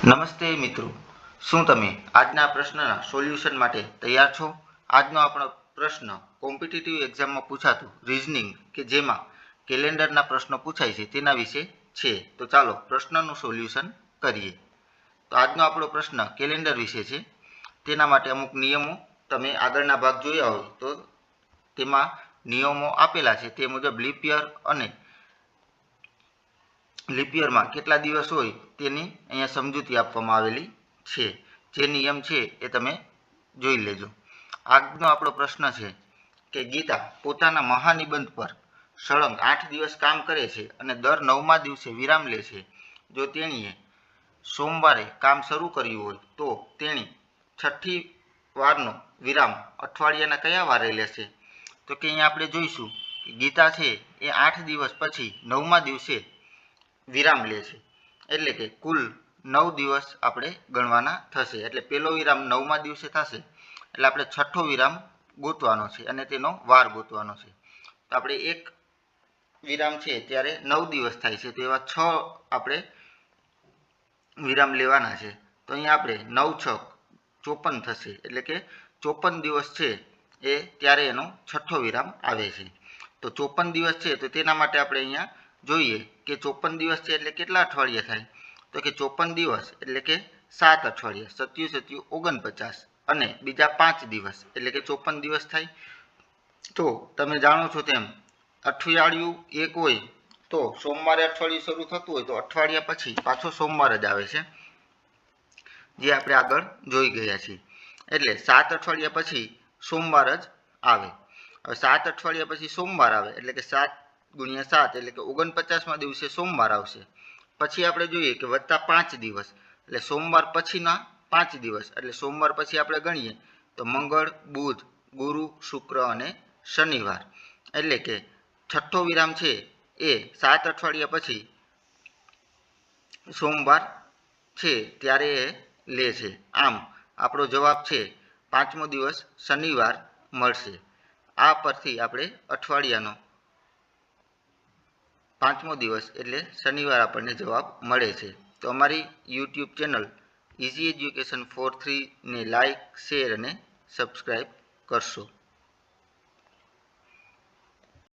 નમસ્તે મિત્રો, શું તમે આજના પ્રશ્નના સોલ્યુશન માટે તૈયાર છો? આજનો આપણો પ્રશ્ન કોમ્પિટિટિવ એક્ઝામમાં પૂછાતું રિઝનિંગ કે જેમાં કેલેન્ડરના પ્રશ્નો પૂછાય છે તેના વિશે છે. તો ચાલો પ્રશ્નનું સોલ્યુશન કરીએ. તો આજનો આપણો પ્રશ્ન કેલેન્ડર વિશે છે. તેના માટે અમુક નિયમો તમે આગળના ભાગ જોયા હોય તો તેમાં નિયમો આપેલા છે. તે મુજબ લીપ યર અને લીપ યરમાં કેટલા દિવસ હોય તેની અહીંયા સમજૂતી આપવામાં આવેલી છે. જે નિયમ છે એ તમે જોઈ લેજો. આજનો આપણો પ્રશ્ન છે કે ગીતા પોતાના મહાનિબંધ પર સળંગ 8 દિવસ કામ કરે છે અને દર 9મા દિવસે વિરામ લે છે. જો તેણીએ સોમવારે કામ શરૂ કર્યું હોય તો તેણી છઠ્ઠી વારનો વિરામ અઠવાડિયાના કયા વારે લેશે? તો કે અહીંયા આપણે જોઈશું કે ગીતા છે એ 8 દિવસ પછી 9મા દિવસે વિરામ લે છે. એટલે કે કુલ 9 દિવસ આપણે ગણવાના થશે. એટલે પહેલો વિરામ 9મા દિવસે થશે એટલે આપણે છઠ્ઠો વિરામ ગોતવાનો છે અને તેનો વાર ગોતવાનો છે. તો આપણે એક વિરામ છે ત્યારે 9 દિવસ થાય છે, તો એવા 6 આપણે વિરામ લેવાના છે. તો અહીંયા આપણે 9 × 6 = 54 થશે. એટલે કે 54 દિવસ છે એ ત્યારે એનો છઠ્ઠો વિરામ આવે છે. તો 54 દિવસ છે તો તેના માટે આપણે અહીંયા જોઈએ કે 54 દિવસ છે એટલે કેટલા અઠવાડિયા થાય? તો કે 54 દિવસ એટલે કે 7 અઠવાડિયા, 7 × 7 = 49 અને બીજા 5 દિવસ એટલે કે 54 દિવસ થાય. તો તમે જાણો છો તેમ અઠવાડિયું એક હોય તો સોમવારે અઠવાડિયું શરૂ થતું હોય તો અઠવાડિયા પછી પાછો સોમવાર જ આવે છે, જે આપણે આગળ જોઈ ગયા છીએ. એટલે 7 અઠવાડિયા પછી સોમવાર જ આવે. હવે 7 અઠવાડિયા પછી સોમવાર આવે એટલે કે 7 × 7 એટલે કે 49મા દિવસે સોમવાર આવશે. પછી આપણે જોઈએ કે વત્તા 5 દિવસ એટલે સોમવાર પછીના 5 દિવસ એટલે સોમવાર પછી આપણે ગણીએ તો મંગળ, બુધ, ગુરુ, શુક્ર અને શનિવાર. એટલે કે છઠ્ઠો વિરામ છે એ 7 અઠવાડિયા પછી સોમવાર છે ત્યારે એ લે છે. આમ આપણો જવાબ છે 5મો દિવસ શનિવાર મળશે. આ પરથી આપણે અઠવાડિયાનો 5મો દિવસ એટલે શનિવાર આપણને જવાબ મળે છે. તો અમારી યુટ્યુબ ચેનલ ઇઝી એજ્યુકેશન 4 3 ને લાઇક, શેર અને સબસ્ક્રાઈબ કરશો.